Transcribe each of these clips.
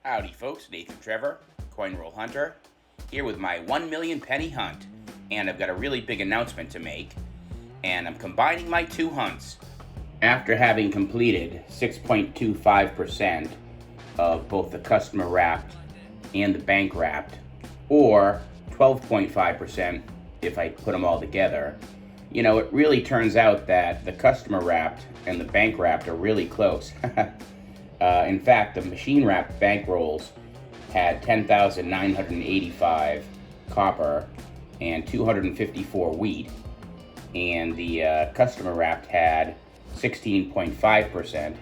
Howdy folks, Nathan Trevor, Coin Roll Hunter, here with my 1 million penny hunt. And I've got a really big announcement to make, and I'm combining my two hunts. After having completed 6.25% of both the customer wrapped and the bank wrapped, or 12.5% if I put them all together, it really turns out that the customer wrapped and the bank wrapped are really close. In fact, the machine wrapped bank rolls had 10,985 copper and 254 wheat, and the customer wrapped had 16.5%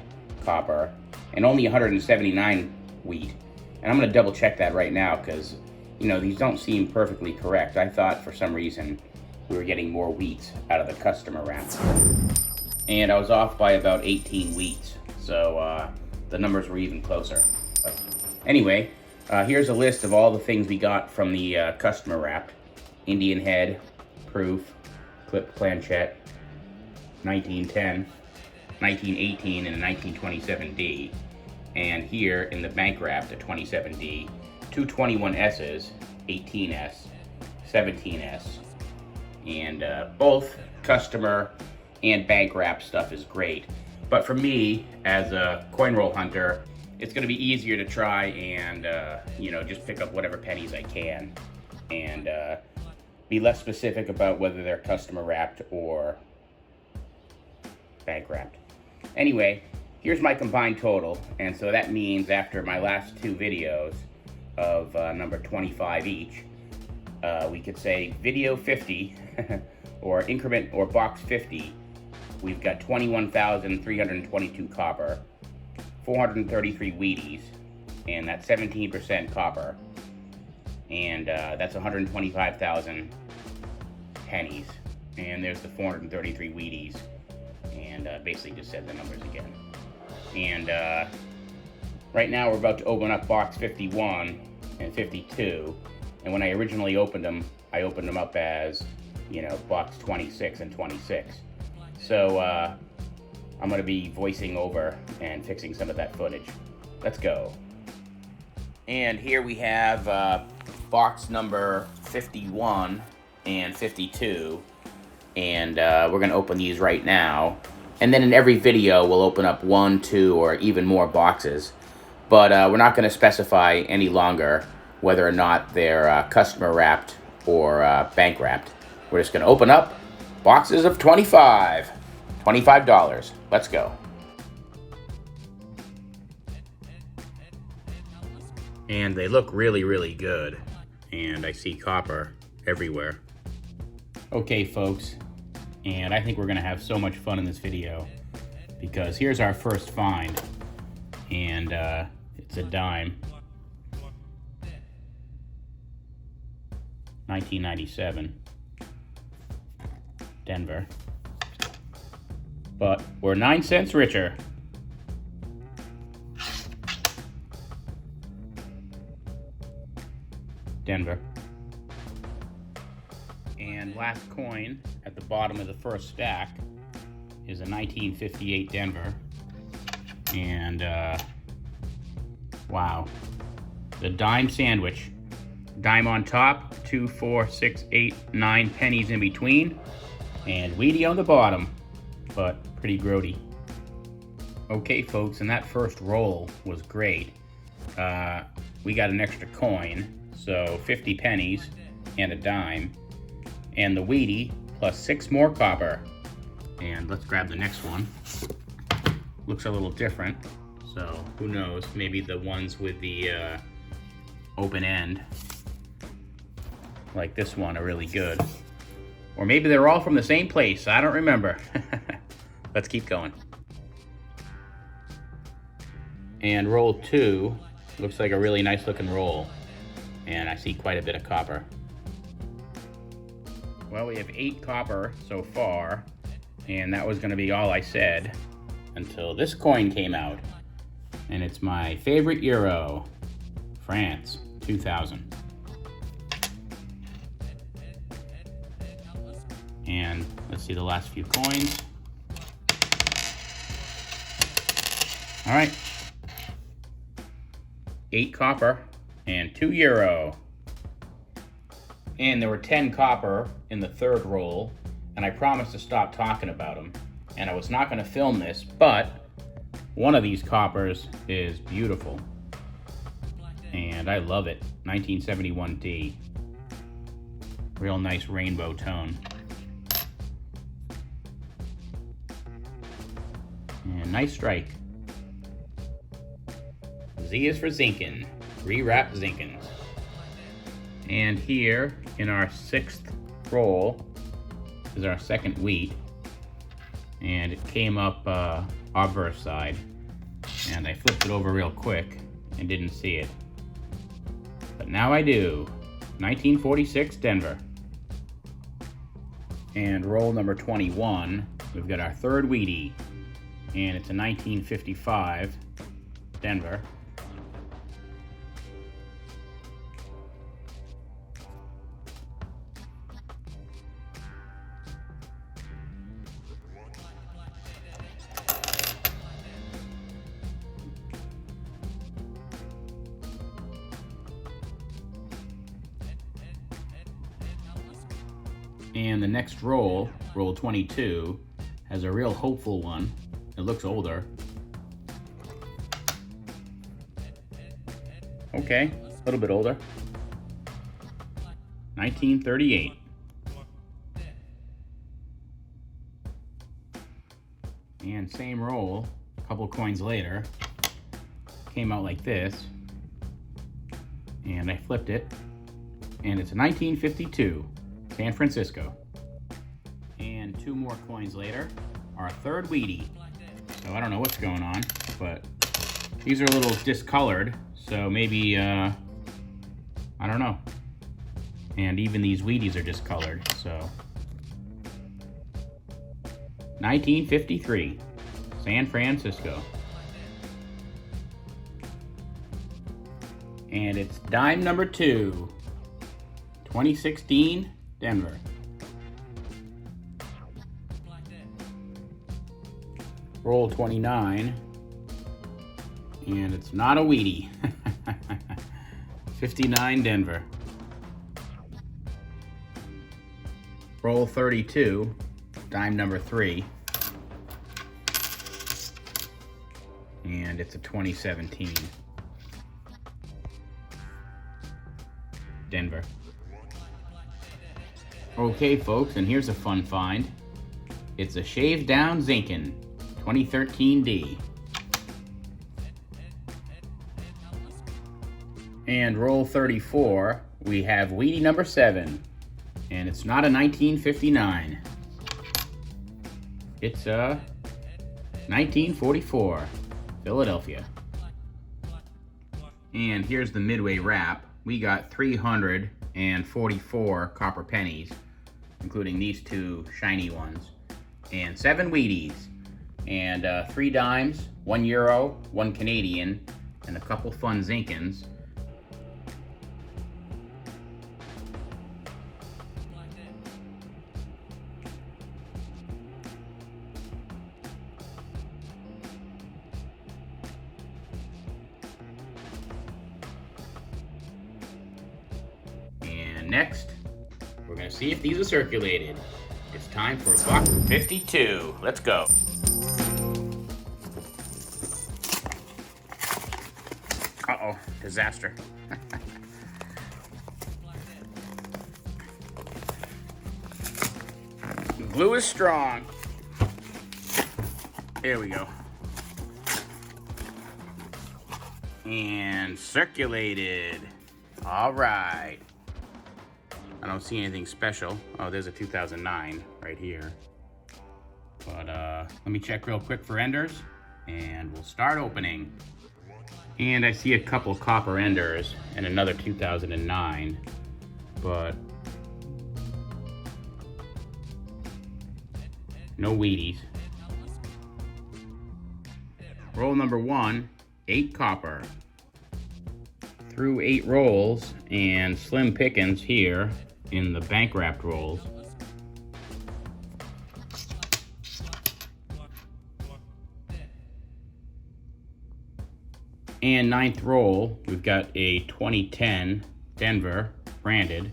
copper and only 179 wheat. And I'm going to double check that right now because these don't seem perfectly correct. I thought for some reason we were getting more wheats out of the customer wrapped, and I was off by about 18 wheats, so the numbers were even closer. But anyway, here's a list of all the things we got from the customer wrapped: Indian head, proof, clip planchette, 1910, 1918, and a 1927D. And here in the bank wrapped, a 27D, two 21S's, 18S, 17S, and both customer and bank wrap stuff is great. But for me, as a coin roll hunter, it's going to be easier to try and just pick up whatever pennies I can, and be less specific about whether they're customer wrapped or bank wrapped. Anyway, here's my combined total, and so that means after my last two videos of number 25 each, we could say video 50 or increment or box 50, we've got 21,322 copper, 433 Wheaties, and that's 17% copper, and that's 125,000 pennies, and there's the 433 Wheaties, and basically just said the numbers again. And right now we're about to open up box 51 and 52, and when I originally opened them, I opened them up as, box 26 and 26. So I'm going to be voicing over and fixing some of that footage. Let's go. And here we have box number 51 and 52, and we're going to open these right now. And then in every video, we'll open up 1, 2, or even more boxes. But we're not going to specify any longer whether or not they're customer wrapped or bank wrapped. We're just going to open up boxes of $25. Let's go. And they look really, really good. And I see copper everywhere. Okay, folks. And I think we're going to have so much fun in this video, because here's our first find. And it's a dime. 1997. Denver. But we're 9 cents richer. Denver. And last coin at the bottom of the first stack is a 1958 Denver. And wow. The dime sandwich. Dime on top, 2, 4, 6, 8, 9 pennies in between, and Wheatie on the bottom, but pretty grody. Okay, folks, and that first roll was great. We got an extra coin, so 50 pennies and a dime, and the Wheatie plus 6 more copper. And let's grab the next one. Looks a little different, so who knows? Maybe the ones with the open end, like this one, are really good. Or maybe they're all from the same place. I don't remember. Let's keep going. And roll 2 looks like a really nice looking roll. And I see quite a bit of copper. Well, we have 8 copper so far. And that was going to be all I said until this coin came out. And it's my favorite euro. France, 2000. And let's see the last few coins. All right. 8 copper, and 2 euro. And there were 10 copper in the third roll, and I promised to stop talking about them. And I was not going to film this, but one of these coppers is beautiful. And I love it. 1971D. Real nice rainbow tone. And nice strike. Z is for Zinkin. Rewrap Zinkins. And here in our 6th roll is our second wheat. And it came up obverse side. And I flipped it over real quick and didn't see it. But now I do. 1946 Denver. And roll number 21, we've got our third Wheatie. And it's a 1955 Denver. And the next roll, roll 22, has a real hopeful one. It looks older. Okay, a little bit older. 1938. And same roll, a couple coins later, came out like this. And I flipped it. And it's a 1952. San Francisco. And 2 more coins later, our third Wheatie. So I don't know what's going on, but these are a little discolored, so maybe, I don't know. And even these Wheaties are discolored, so. 1953, San Francisco. And it's dime number 2, 2016 Denver. Roll 29, and it's not a Wheatie. 59 Denver. Roll 32, dime number 3, and it's a 2017 Denver. Okay, folks, and here's a fun find. It's a shaved down Zinkin, 2013D. And roll 34, we have Wheatie number 7, and it's not a 1959. It's a 1944, Philadelphia. And here's the midway wrap. We got 344 copper pennies, including these 2 shiny ones, and 7 Wheaties, and 3 dimes, 1 euro, 1 Canadian, and a couple fun Zinkins. And next, we're gonna see if these are circulated. It's time for buck 52. Let's go. Uh-oh, disaster. Glue is strong. There we go. And circulated. All right. I don't see anything special. Oh, there's a 2009 right here. But let me check real quick for enders, and we'll start opening. And I see a couple copper enders and another 2009, but no Wheaties. Roll number 1, 8 copper. Through 8 rolls, and slim pickings here in the bank wrapped rolls. And ninth roll, we've got a 2010 Denver branded,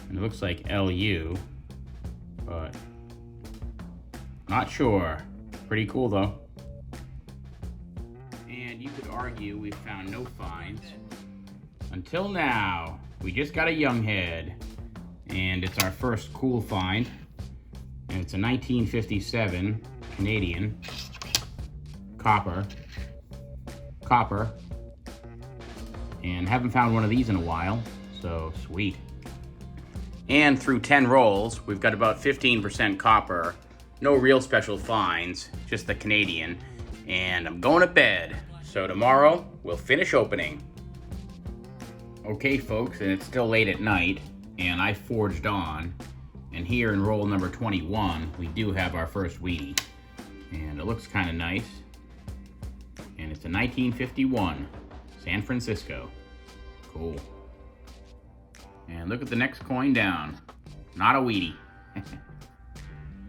and it looks like LU, but not sure. Pretty cool though. And you could argue we found no finds. Until now, we just got a young head, and it's our first cool find. And it's a 1957 Canadian copper, and haven't found one of these in a while, so sweet. And through 10 rolls, we've got about 15% copper. No real special finds, just the Canadian. And I'm going to bed, so tomorrow we'll finish opening. Okay, folks, and it's still late at night, and I forged on. And here in roll number 21, we do have our first Wheatie. And it looks kind of nice. And it's a 1951 San Francisco. Cool. And look at the next coin down. Not a Wheatie.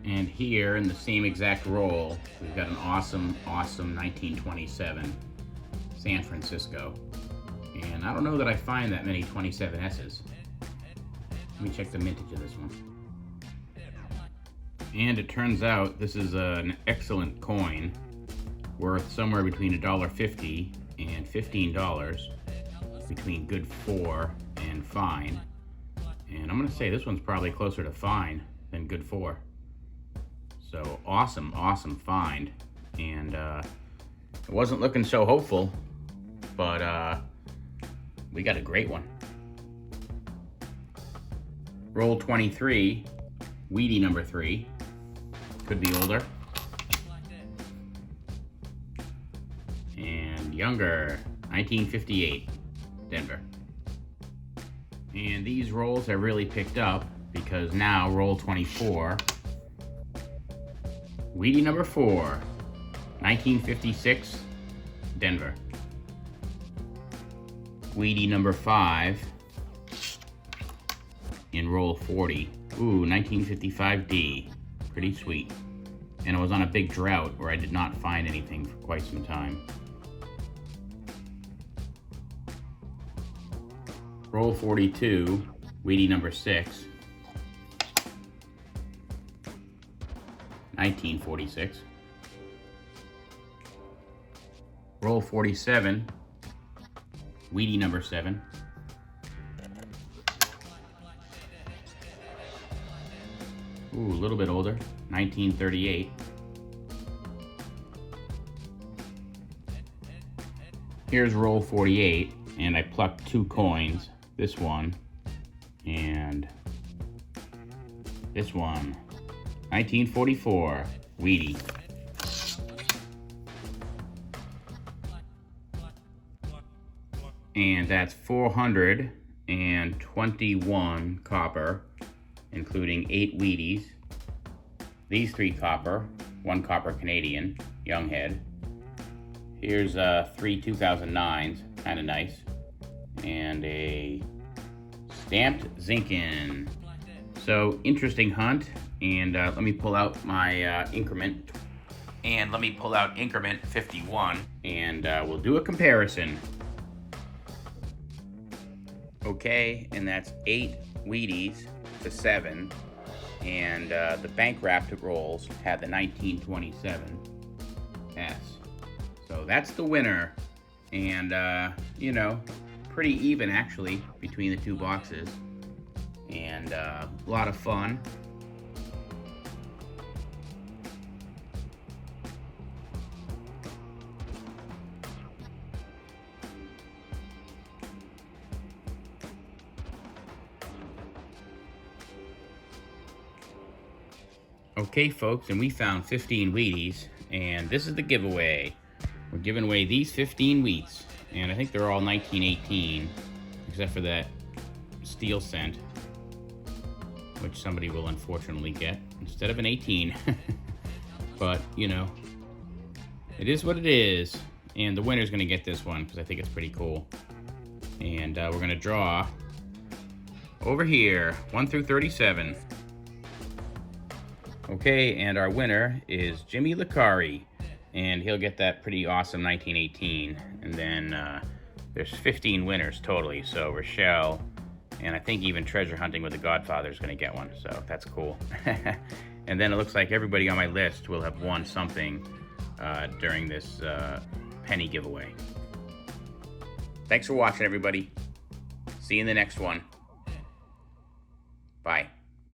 And here in the same exact roll, we've got an awesome 1927 San Francisco. And I don't know that I find that many 27S's. Let me check the mintage of this one. And it turns out this is an excellent coin, worth somewhere between $1.50 and $15, between good 4 and fine. And I'm gonna say this one's probably closer to fine than good 4. So awesome find. And it wasn't looking so hopeful, but we got a great one. Roll 23, Wheatie number 3. Could be older. And younger, 1958, Denver. And these rolls have really picked up because now roll 24, Wheatie number 4, 1956, Denver. Wheatie number 5 in roll 40. Ooh, 1955D. Pretty sweet. And it was on a big drought where I did not find anything for quite some time. Roll 42, Wheatie number 6. 1946. Roll 47, Wheatie number 7. Ooh, a little bit older, 1938. Here's roll 48, and I plucked 2 coins. This one, and this one. 1944, Wheatie. And that's 421 copper, including 8 Wheaties. These 3 copper, 1 copper Canadian, young head. Here's 3 2009s, kind of nice. And a stamped Zinkin. So interesting hunt. And let me pull out my increment. And let me pull out increment 51. And we'll do a comparison. Okay, and that's 8 Wheaties to 7. And the bank wrapped rolls had the 1927 S. So that's the winner. And, you know, pretty even actually between the 2 boxes. And a lot of fun. Okay, folks, and we found 15 Wheaties, and this is the giveaway. We're giving away these 15 Wheats, and I think they're all 1918, except for that steel cent, which somebody will unfortunately get instead of an 18. But, you know, it is what it is, and the winner's going to get this one, because I think it's pretty cool. And we're going to draw over here, 1 through 37. Okay, and our winner is Jimmy Licari. and he'll get that pretty awesome 1918. And then there's 15 winners totally. So Rochelle, and I think even Treasure Hunting with the Godfather is going to get one. So that's cool. And then it looks like everybody on my list will have won something during this penny giveaway. Thanks for watching, everybody. See you in the next one. Bye.